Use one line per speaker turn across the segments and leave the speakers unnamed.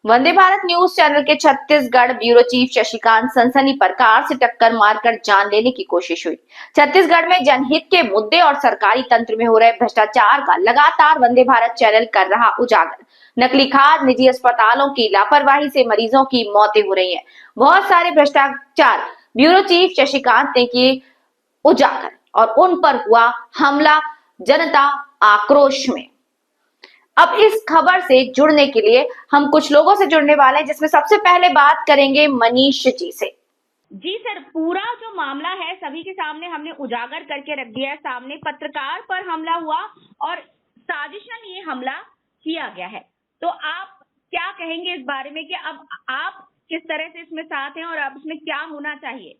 Vande Bharat news channel के Chhattisgarh bureau chief Shashikant सनसनी पर कार से टक्कर मारकर जान लेने की कोशिश हुई। छत्तीसगढ़ में जनहित के मुद्दे और सरकारी तंत्र में हो रहे भ्रष्टाचार का लगातार वंदे भारत चैनल कर रहा उजागर। नकली खाद, निजी अस्पतालों की लापरवाही से मरीजों की मौतें हो रही हैं। बहुत सारे भ्रष्टाचार ब्यूरो चीफ शशिकांत ने किए उजागर और उन पर हुआ हमला जनता आक्रोश में। अब इस खबर से जुड़ने के लिए हम कुछ लोगों से जुड़ने वाले हैं, जिसमें सबसे पहले बात करेंगे मनीष जी से।
जी सर, पूरा जो मामला है सभी के सामने हमने उजागर करके रख दिया है। सामने पत्रकार पर हमला हुआ और साजिशन ये हमला किया गया है। तो आप क्या कहेंगे इस बारे में कि अब आप किस तरह से इसमें साथ हैं और अब इसमें क्या होना चाहिए?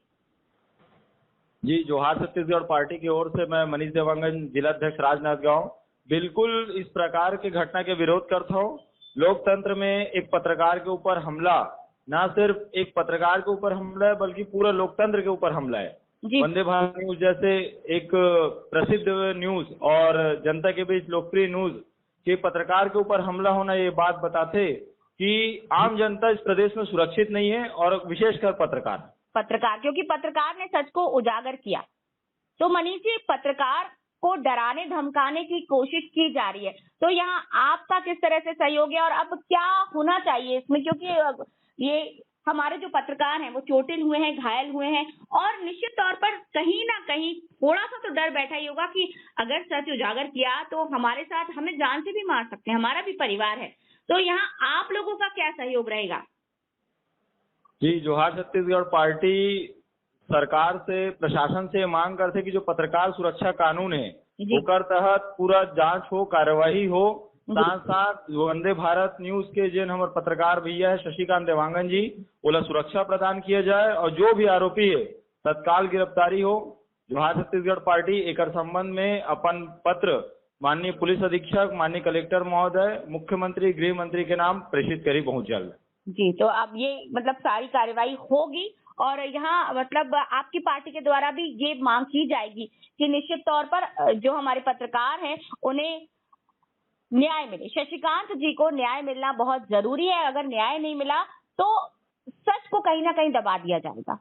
जी, जोहार छत्तीसगढ़ पार्टी की ओर से मैं मनीष देवांगन, जिला अध्यक्ष राजनांदगांव, बिल्कुल इस प्रकार की घटना के विरोध करता हूँ। लोकतंत्र में एक पत्रकार के ऊपर हमला, ना सिर्फ एक पत्रकार के ऊपर हमला है बल्कि पूरा लोकतंत्र के ऊपर हमला है। वंदे भारत न्यूज जैसे एक प्रसिद्ध न्यूज और जनता के बीच लोकप्रिय न्यूज के पत्रकार के ऊपर हमला होना ये बात बताते कि आम जनता इस प्रदेश में सुरक्षित नहीं है और विशेषकर पत्रकार,
क्योंकि पत्रकार ने सच को उजागर किया। तो मनीष जी, पत्रकार को डराने धमकाने की कोशिश की जा रही है, तो यहाँ आपका किस तरह से सहयोग है और अब क्या होना चाहिए इसमें? क्योंकि ये हमारे जो पत्रकार हैं वो चोटिल हुए हैं, घायल हुए हैं और निश्चित तौर पर कहीं ना कहीं थोड़ा सा तो डर बैठा ही होगा कि अगर सच उजागर किया तो हमारे साथ हमें जान से भी मार सकते हैं, हमारा भी परिवार है। तो यहाँ आप लोगों का क्या सहयोग रहेगा?
जी, जोहार छत्तीसगढ़ पार्टी सरकार से, प्रशासन से मांग करते कि जो पत्रकार सुरक्षा कानून है ओकर तहत पूरा जांच हो, कार्यवाही हो। साथ साथ वंदे भारत न्यूज के जिन हमारे पत्रकार भैया है शशिकांत देवांगन जी, ओला सुरक्षा प्रदान किया जाए और जो भी आरोपी है तत्काल गिरफ्तारी हो। जोहार छत्तीसगढ़ पार्टी एक संबंध में अपन पत्र माननीय पुलिस अधीक्षक, माननीय कलेक्टर महोदय, मुख्यमंत्री, गृह मंत्री के नाम प्रेषित करी पहुंच जल्द।
जी, तो अब ये मतलब सारी कार्रवाई होगी और यहाँ मतलब आपकी पार्टी के द्वारा भी ये मांग की जाएगी कि निश्चित तौर पर जो हमारे पत्रकार हैं उन्हें न्याय मिले। शशिकांत जी को न्याय मिलना बहुत जरूरी है। अगर न्याय नहीं मिला तो सच को कहीं ना कहीं दबा दिया जाएगा।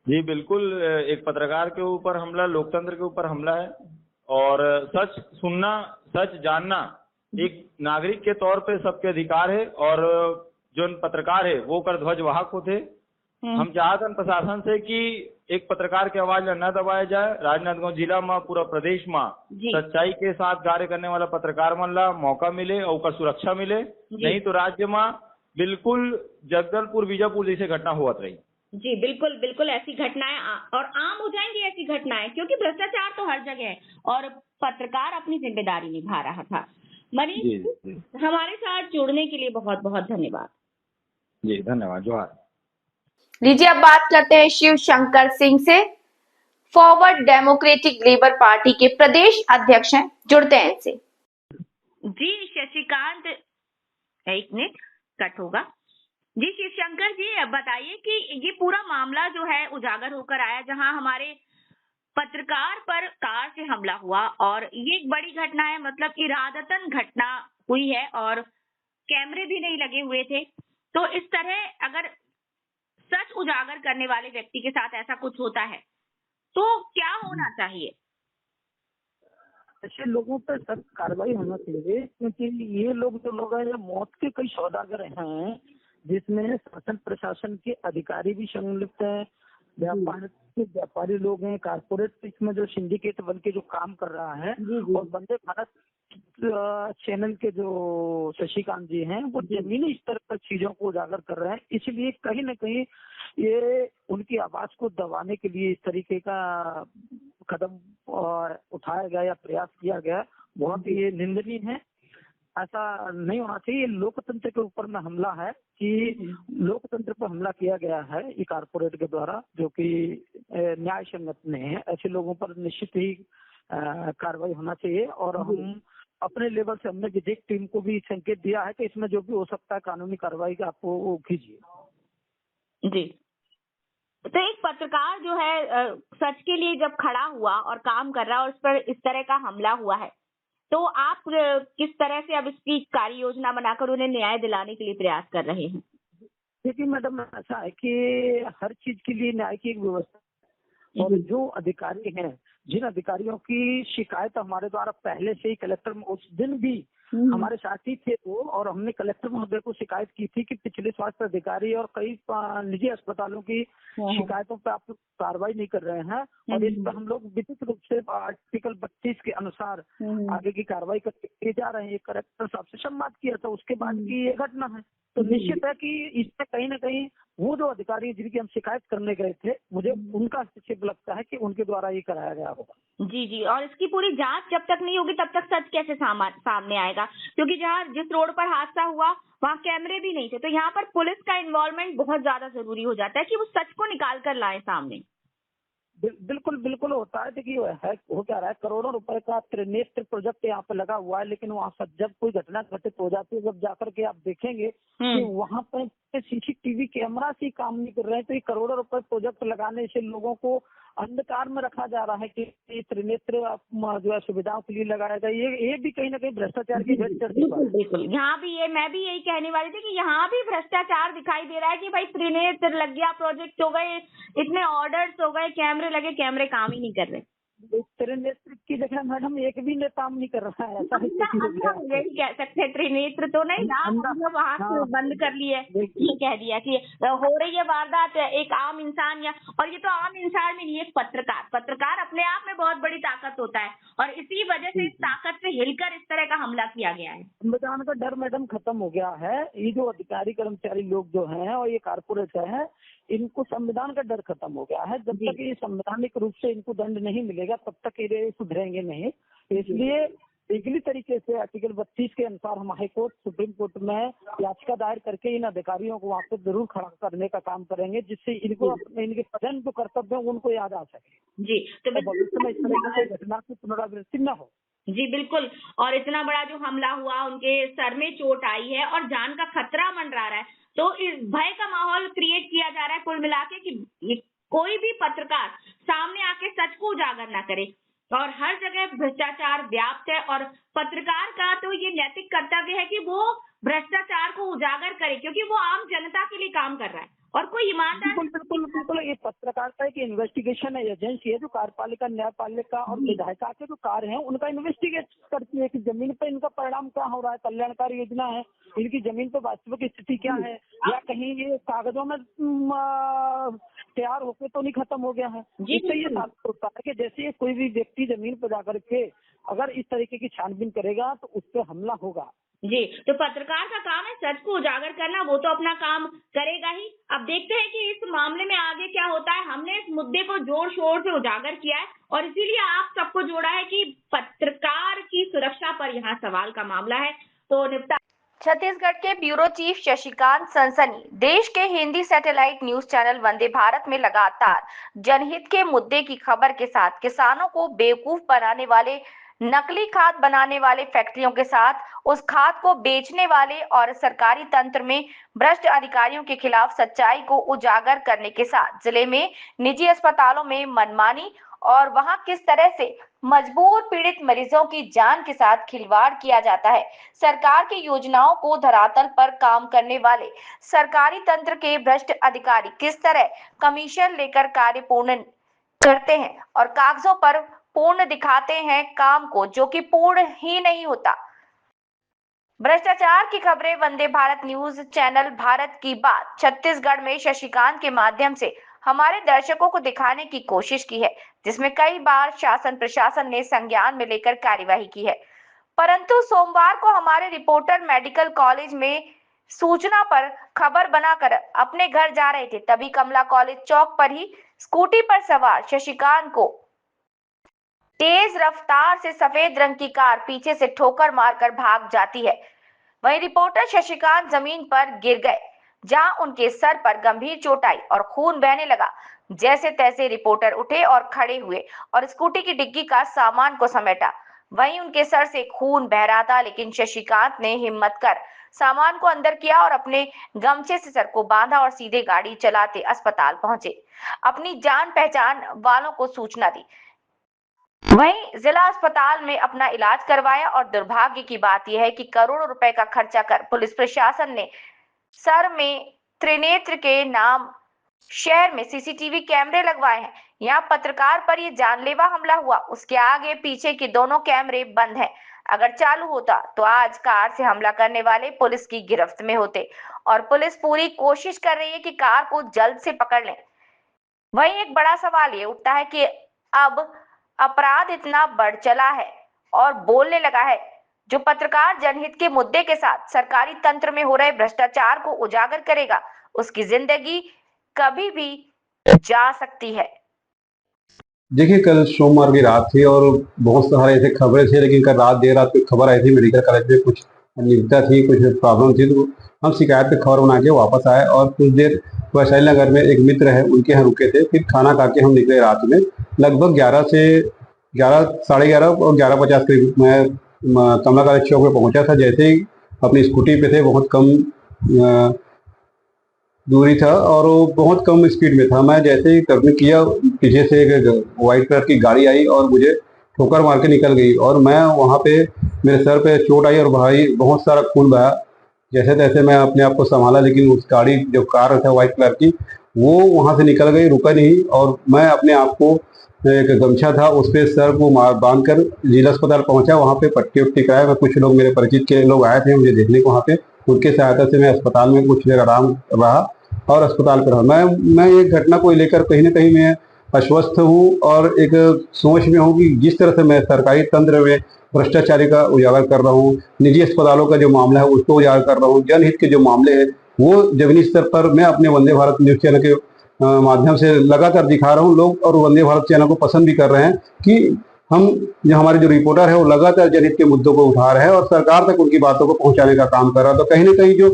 जी बिल्कुल, एक पत्रकार के ऊपर हमला लोकतंत्र के ऊपर हमला है और सच सुनना, सच जानना एक नागरिक के तौर पे सबके अधिकार है और जो पत्रकार है वो कर ध्वज वाहक होते। हम चाहते हैं प्रशासन से कि एक पत्रकार की आवाज न दबाया जाए। राजनांदगांव जिला में, पूरा प्रदेश में सच्चाई के साथ कार्य करने वाला पत्रकार मन ला मौका मिले और उसका सुरक्षा मिले, नहीं तो राज्य में बिल्कुल जगदलपुर, बीजापुर जैसे घटना हुआ रही।
जी बिल्कुल बिल्कुल, ऐसी घटनाएं और आम हो जाएंगी ऐसी घटनाएं, क्योंकि भ्रष्टाचार तो हर जगह है और पत्रकार अपनी जिम्मेदारी निभा रहा था। मनीष, हमारे साथ जुड़ने के लिए बहुत बहुत धन्यवाद।
जी धन्यवाद, जोहार।
लीजिए अब बात करते हैं शिव शंकर सिंह से। फॉरवर्ड डेमोक्रेटिक लेबर पार्टी के प्रदेश अध्यक्ष हैं, जुड़ते हैं इनसे।
जी शशिकांत, एक मिनट कट होगा। जी शिवशंकर जी, बताइए कि ये पूरा मामला जो है उजागर होकर आया, जहां हमारे पत्रकार पर कार से हमला हुआ और ये एक बड़ी घटना है, मतलब इरादतन घटना हुई है और कैमरे भी नहीं लगे हुए थे। तो इस तरह अगर सच उजागर करने वाले व्यक्ति के साथ ऐसा कुछ होता है तो क्या होना चाहिए?
ऐसे लोगों पर सख्त कार्रवाई होना चाहिए, क्योंकि ये लोग जो लोग हैं मौत के कई सौदागर हैं, जिसमें शासन प्रशासन के अधिकारी भी सम्मिलित हैं, व्यापारी लोग हैं, कारपोरेट इसमें जो सिंडिकेट बन के जो काम कर रहा है। और वंदे भारत चैनल के जो शशिकांत जी हैं वो जमीनी स्तर पर चीजों को उजागर कर रहे हैं, इसलिए कहीं ना कहीं ये उनकी आवाज को दबाने के लिए इस तरीके का कदम उठाया गया या प्रयास किया गया, बहुत ही निंदनीय है। ऐसा नहीं होना चाहिए। लोकतंत्र के ऊपर में हमला है कि लोकतंत्र पर हमला किया गया है ये कारपोरेट के द्वारा, जो कि न्याय संगत नहीं है। ऐसे लोगों पर निश्चित ही कार्रवाई होना चाहिए और हम अपने लेवल से हमने विधिक टीम को भी संकेत दिया है कि इसमें जो भी हो सकता है कानूनी कार्रवाई का आपको वो कीजिए।
जी, तो एक पत्रकार जो है सच के लिए जब खड़ा हुआ और काम कर रहा है और उस पर इस तरह का हमला हुआ है, तो आप किस तरह से अब इसकी कार्य योजना बनाकर उन्हें न्याय दिलाने के लिए प्रयास कर रहे हैं?
देखिए मैडम, ऐसा है कि हर चीज के लिए न्याय की एक व्यवस्था है। और जो अधिकारी हैं, जिन अधिकारियों की शिकायत हमारे द्वारा पहले से ही कलेक्टर में उस दिन भी हमारे साथी थे वो, और हमने कलेक्टर महोदय को शिकायत की थी कि पिछले स्वास्थ्य अधिकारी और कई निजी अस्पतालों की शिकायतों पर आप कार्रवाई नहीं कर रहे हैं, और इस पर हम लोग विधिक रूप से आर्टिकल 32 के अनुसार आगे की कार्रवाई करके जा रहे हैं। ये कलेक्टर साहब से संवाद किया था, उसके बाद की ये घटना है। तो निश्चित है कि इसमें कहीं ना कहीं वो जो अधिकारी जिनकी हम शिकायत करने गए थे, मुझे उनका हस्तक्षेप लगता है कि उनके द्वारा ये कराया गया होगा।
जी जी, और इसकी पूरी जांच जब तक नहीं होगी तब तक सच कैसे सामने आएगा? क्योंकि जिस रोड पर हादसा हुआ वहाँ कैमरे भी नहीं थे, तो यहाँ पर पुलिस का इन्वॉल्वमेंट बहुत ज्यादा जरूरी हो जाता है कि वो सच को निकाल कर लाए सामने।
बिल्कुल बिल्कुल होता है। देखिए हो क्या रहा है, करोड़ों रुपए का त्रिनेत्र प्रोजेक्ट यहाँ पे लगा हुआ है, लेकिन वहाँ पर जब कोई घटना घटित हो जाती है, जब जाकर के आप देखेंगे कि वहाँ पर सीसीटीवी कैमरा से काम नहीं कर रहे हैं, तो ये करोड़ों रुपए प्रोजेक्ट लगाने से लोगों को अंधकार में रखा जा रहा है कि त्रिनेत्र जो है सुविधाओं के लिए लगाया जाए। ये भी कहीं ना कहीं भ्रष्टाचार की
बिल्कुल, यहाँ भी मैं भी यही कहने वाली थी कि यहाँ भी भ्रष्टाचार दिखाई दे रहा है कि भाई त्रिनेत्र लग गया, प्रोजेक्ट हो गए, इतने ऑर्डर्स हो गए, कैमरे लगे, कैमरे काम ही नहीं कर रहे।
त्रिनेत्र की जगह मैडम एक भी ने काम नहीं कर रहा है, ऐसा
यही कह सकते हैं, त्रिनेत्र तो नहीं ना, मतलब आँख बंद कर लिए, ये कह दिया कि हो रही है वारदात, एक आम इंसान या, और ये तो आम इंसान में नहीं, एक पत्रकार अपने आप में बहुत बड़ी ताकत होता है, और इसी वजह से इस ताकत से हिलकर इस तरह का हमला किया गया है।
संविधान का डर मैडम खत्म हो गया है। ये जो अधिकारी कर्मचारी लोग जो हैं और ये कारपोरेट है, इनको संविधान का डर खत्म हो गया है। जब तक ये संवैधानिक रूप से इनको दंड नहीं मिलेगा तब तक ये सुधरेंगे नहीं। इसलिए लीगली तरीके से आर्टिकल 32 के अनुसार हम हाई कोर्ट, सुप्रीम कोर्ट में याचिका दायर करके इन अधिकारियों को वहाँ पे जरूर खड़ा करने का काम करेंगे, जिससे इनको इनके प्रधान जो कर्तव्य है उनको याद आ सके
जी। तो
भविष्य में इस तरह की घटना की पुनरावृत्ति न हो।
जी बिल्कुल, और इतना बड़ा जो हमला हुआ, उनके सर में चोट आई है और जान का खतरा मंडरा रहा है, तो इस भय का माहौल क्रिएट किया जा रहा है कुल मिला के कि कोई भी पत्रकार सामने आके सच को उजागर ना करे, और हर जगह भ्रष्टाचार व्याप्त है, और पत्रकार का तो ये नैतिक कर्तव्य है कि वो भ्रष्टाचार को उजागर करे, क्योंकि वो आम जनता के लिए काम कर रहा है और कोई ईमानदार।
बिल्कुल ये पत्रकारिता की इन्वेस्टिगेशन एजेंसी है जो कार्यपालिका, न्यायपालिका और विधायिका के जो कार्य हैं उनका इन्वेस्टिगेट करती है कि जमीन पर इनका परिणाम क्या हो रहा है, कल्याणकारी योजना है, इनकी जमीन पर वास्तविक स्थिति क्या है, या कहीं ये कागजों में तैयार होकर तो नहीं खत्म हो गया है। इससे ये साबित होता है कि जैसे कोई भी व्यक्ति जमीन पर जाकर के अगर इस तरीके की छानबीन करेगा तो उस पर हमला होगा।
जी, तो पत्रकार का काम है सच को उजागर करना, वो तो अपना काम करेगा ही। अब देखते हैं कि इस मामले में आगे क्या होता है। हमने इस मुद्दे को जोर शोर से उजागर किया है और इसीलिए आप सबको जोड़ा है कि पत्रकार की सुरक्षा पर यहाँ सवाल का मामला है, तो निपटा।
छत्तीसगढ़ के ब्यूरो चीफ शशिकांत सनसनी देश के Hindi satellite news channel Vande Bharat में लगातार जनहित के मुद्दे की खबर के साथ किसानों को बेवकूफ बनाने वाले, नकली खाद बनाने वाले फैक्ट्रियों के साथ उस खाद को बेचने वाले और सरकारी तंत्र में भ्रष्ट अधिकारियों के खिलाफ सच्चाई को उजागर करने के साथ जिले में निजी अस्पतालों में मनमानी और वहां किस तरह से मजबूर पीड़ित मरीजों की जान के साथ खिलवाड़ किया जाता है, सरकार की योजनाओं को धरातल पर काम करने वाले सरकारी तंत्र के भ्रष्ट अधिकारी किस तरह कमीशन लेकर कार्य पूर्ण करते हैं और कागजों पर पूर्ण दिखाते हैं काम को, जो कि पूर्ण ही नहीं होता। भ्रष्टाचार की खबरें वंदे भारत न्यूज चैनल भारत की बात छत्तीसगढ़ में शशिकांत के माध्यम से हमारे दर्शकों को दिखाने की कोशिश की है, जिसमें कई बार शासन प्रशासन ने संज्ञान में लेकर कार्यवाही की है, परंतु सोमवार को हमारे रिपोर्टर मेडिकल कॉलेज में सूचना पर खबर बनाकर अपने घर जा रहे थे, तभी कमला कॉलेज चौक पर ही स्कूटी पर सवार शशिकांत को तेज रफ्तार से सफेद रंग की कार पीछे से ठोकर मारकर भाग जाती है। वहीं रिपोर्टर शशिकांत जमीन पर गिर गए, जहां उनके सर पर गंभीर चोट आई और खून बहने लगा। जैसे तैसे रिपोर्टर उठे और खड़े हुए और स्कूटी की डिग्गी का सामान को समेटा। वहीं उनके सर से खून बह रहा था, लेकिन शशिकांत ने हिम्मत कर सामान को अंदर किया और अपने गमछे से सर को बांधा और सीधे गाड़ी चलाते अस्पताल पहुंचे, अपनी जान पहचान वालों को सूचना दी। वहीं जिला अस्पताल में अपना इलाज करवाया और दुर्भाग्य की बात यह है कि करोड़ों रुपए का खर्चा कर पुलिस प्रशासन ने सर में त्रिनेत्र के नाम शहर में सीसीटीवी कैमरे लगवाए हैं। यहाँ पत्रकार पर यह जानलेवा हमला हुआ, उसके आगे पीछे के दोनों कैमरे बंद हैं। अगर चालू होता तो आज कार से हमला करने वाले पुलिस की गिरफ्त में होते और पुलिस पूरी कोशिश कर रही है कि कार को जल्द से पकड़ लें। वहीं एक बड़ा सवाल ये उठता है कि अब अपराध इतना बढ़ चला है और बोलने लगा है। जो पत्रकार जनहित के मुद्दे के साथ सरकारी तंत्र में हो रहे भ्रष्टाचार को उजागर करेगा, उसकी जिंदगी कभी भी जा सकती है।
देखिए, कल सोमवार की रात थी और बहुत सारे ऐसे खबरें थे, लेकिन कल रात देर रात कोई खबर आई थी मेडिकल कॉलेज में कुछ अनियमितता थी, कुछ प्रॉब्लम थी, तो हम शिकायत पे खबर बना के वापस आए और कुछ देर वैशाली नगर में एक मित्र है उनके यहाँ रुके थे। फिर खाना खा के हम निकले रात में लगभग 11 से 11, साढ़े 11 और 11:50 करीब मैं कमला कॉलेज चौक में पहुंचा था। जैसे ही अपनी स्कूटी पे थे, बहुत कम दूरी था और वो बहुत कम स्पीड में था। मैं जैसे ही टर्न किया, पीछे से एक व्हाइट कलर की गाड़ी आई और मुझे ठोकर मार के निकल गई और मैं वहाँ पे मेरे सर पे चोट आई और भाई बहुत सारा खून बहा। जैसे तैसे मैं अपने आप को संभाला, लेकिन उस गाड़ी जो कार था व्हाइट कलर की, वो वहाँ से निकल गई, रुका नहीं और मैं अपने आप को एक गमछा था उस पर सर को बांध कर जिला अस्पताल पहुंचा। वहाँ पे पट्टी उट्टी कराया। मैं कुछ लोग, मेरे परिचित के लोग आए थे मुझे देखने को वहाँ पे, उनके सहायता से मैं अस्पताल में कुछ देर आराम रहा और अस्पताल पर रहा। मैं ये घटना को लेकर कहीं ना कहीं मैं आश्वस्त हूँ और एक सोच में हूँ कि जिस तरह से मैं सरकारी तंत्र में भ्रष्टाचारी का उजागर कर रहा हूँ, निजी अस्पतालों का जो मामला है उसको उजागर कर रहा हूँ, जनहित के जो मामले हैं वो जमीनी स्तर पर मैं अपने वंदे भारत न्यूज चैनल के माध्यम से लगातार दिखा रहा हूँ। लोग और वंदे भारत चैनल को पसंद भी कर रहे हैं कि हम जो हमारे जो रिपोर्टर है वो लगातार जनहित के मुद्दों को उठा रहे हैं और सरकार तक उनकी बातों को पहुंचाने का काम कर रहा है। तो कहीं ना कहीं जो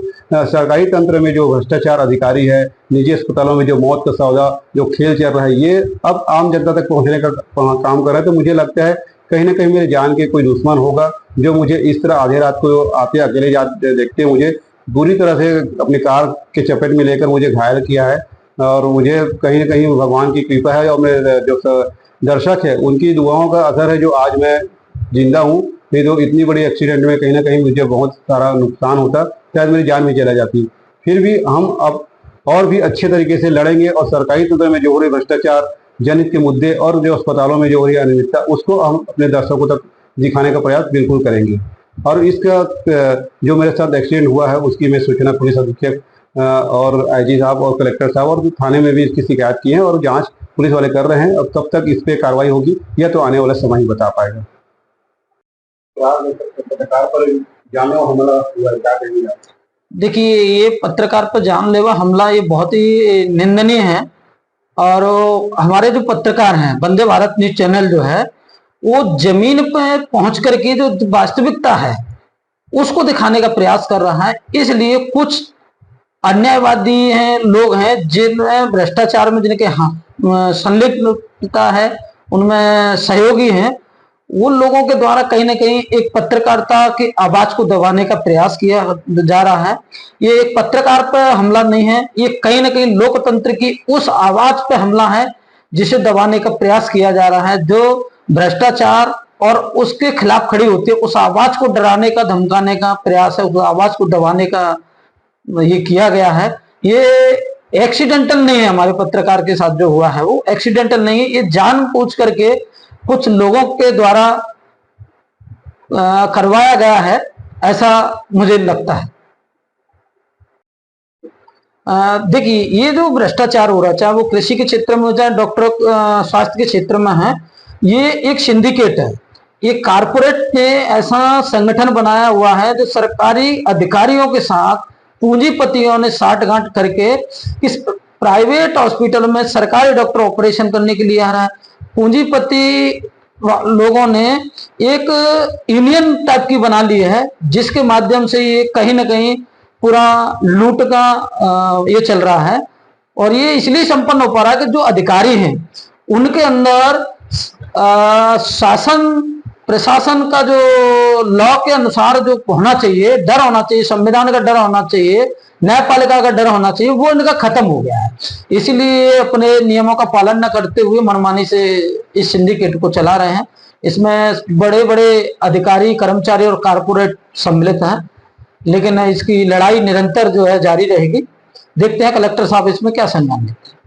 सरकारी तंत्र में जो भ्रष्टाचार अधिकारी है, निजी अस्पतालों में जो मौत का सौदा जो खेल चल रहा है, ये अब आम जनता तक पहुंचने का काम कर रहा है। तो मुझे लगता है कहीं ना कहीं मेरे जान के कोई दुश्मन होगा जो मुझे इस तरह आधी रात को आते अकेले देखते मुझे बुरी तरह से अपनी कार के चपेट में लेकर मुझे घायल किया है। और मुझे कहीं ना कहीं भगवान की कृपा है और मेरे जो दर्शक है उनकी दुआओं का असर है जो आज मैं जिंदा हूँ। नहीं तो इतनी बड़ी एक्सीडेंट में कहीं ना कहीं मुझे बहुत सारा नुकसान होता, शायद मेरी जान भी चला जाती। फिर भी हम अब और भी अच्छे तरीके से लड़ेंगे और सरकारी तंत्र में जो हो रहे भ्रष्टाचार, जनहित के मुद्दे और जो अस्पतालों में जो हो रही अनियमितता, उसको हम अपने दर्शकों तक दिखाने का प्रयास बिल्कुल करेंगे। और इसका जो मेरे साथ एक्सीडेंट हुआ है उसकी मैं सूचना पुलिस अधीक्षक और आईजी साहब और कलेक्टर साहब और थाने में भी इसकी शिकायत की है और जांच पुलिस वाले कर रहे हैं। और कब तक इस पे कार्रवाई होगी यह तो आने वाला समय ही बता पाएगा। पत्रकार पर जानलेवा हमला हुआ है, क्या कहेंगे आप?
देखिए, ये पत्रकार पर जानलेवा हमला ये बहुत ही निंदनीय है और हमारे जो पत्रकार हैं, वंदे भारत न्यूज चैनल जो है वो जमीन पर पहुंच करके जो वास्तविकता है उसको दिखाने का प्रयास कर रहा है। इसलिए कुछ अन्यायवादी हैं, लोग हैं जिनमें भ्रष्टाचार में जिनके संलिप्तता है, उनमें सहयोगी हैं, उन लोगों के द्वारा कहीं ना कहीं एक पत्रकारिता की आवाज को दबाने का प्रयास किया जा रहा है। ये एक पत्रकार पर हमला नहीं है, ये कहीं ना कहीं लोकतंत्र की उस आवाज पर हमला है जिसे दबाने का प्रयास किया जा रहा है। जो भ्रष्टाचार और उसके खिलाफ खड़ी होती है, उस आवाज को डराने का, धमकाने का प्रयास है, उस आवाज को दबाने का ये किया गया है। ये एक्सीडेंटल नहीं है, हमारे पत्रकार के साथ जो हुआ है वो एक्सीडेंटल नहीं है, ये जानबूझ करके कुछ लोगों के द्वारा करवाया गया है, ऐसा मुझे लगता है। देखिए, ये जो भ्रष्टाचार हो रहा है, चाहे वो कृषि के क्षेत्र में हो चाहे डॉक्टर स्वास्थ्य के क्षेत्र में है, ये एक सिंडिकेट है। ये कारपोरेट ने ऐसा संगठन बनाया हुआ है जो सरकारी अधिकारियों के साथ पूंजीपतियों ने साठगांठ करके इस प्राइवेट हॉस्पिटल में सरकारी डॉक्टर ऑपरेशन करने के लिए आ रहा है। पूंजीपति लोगों ने एक यूनियन टाइप की बना ली है जिसके माध्यम से ये कहीं ना कहीं पूरा लूट का ये चल रहा है। और ये इसलिए संपन्न हो पा रहा है कि जो अधिकारी हैं उनके अंदर शासन प्रशासन का जो लॉ के अनुसार जो होना चाहिए, डर होना चाहिए, संविधान का डर होना चाहिए, न्यायपालिका का डर होना चाहिए, वो इनका खत्म हो गया है। इसीलिए अपने नियमों का पालन न करते हुए मनमानी से इस सिंडिकेट को चला रहे हैं। इसमें बड़े बड़े अधिकारी, कर्मचारी और कारपोरेट सम्मिलित हैं, लेकिन इसकी लड़ाई निरंतर जो है जारी रहेगी। देखते हैं कलेक्टर साहब इसमें क्या संज्ञान लेते हैं।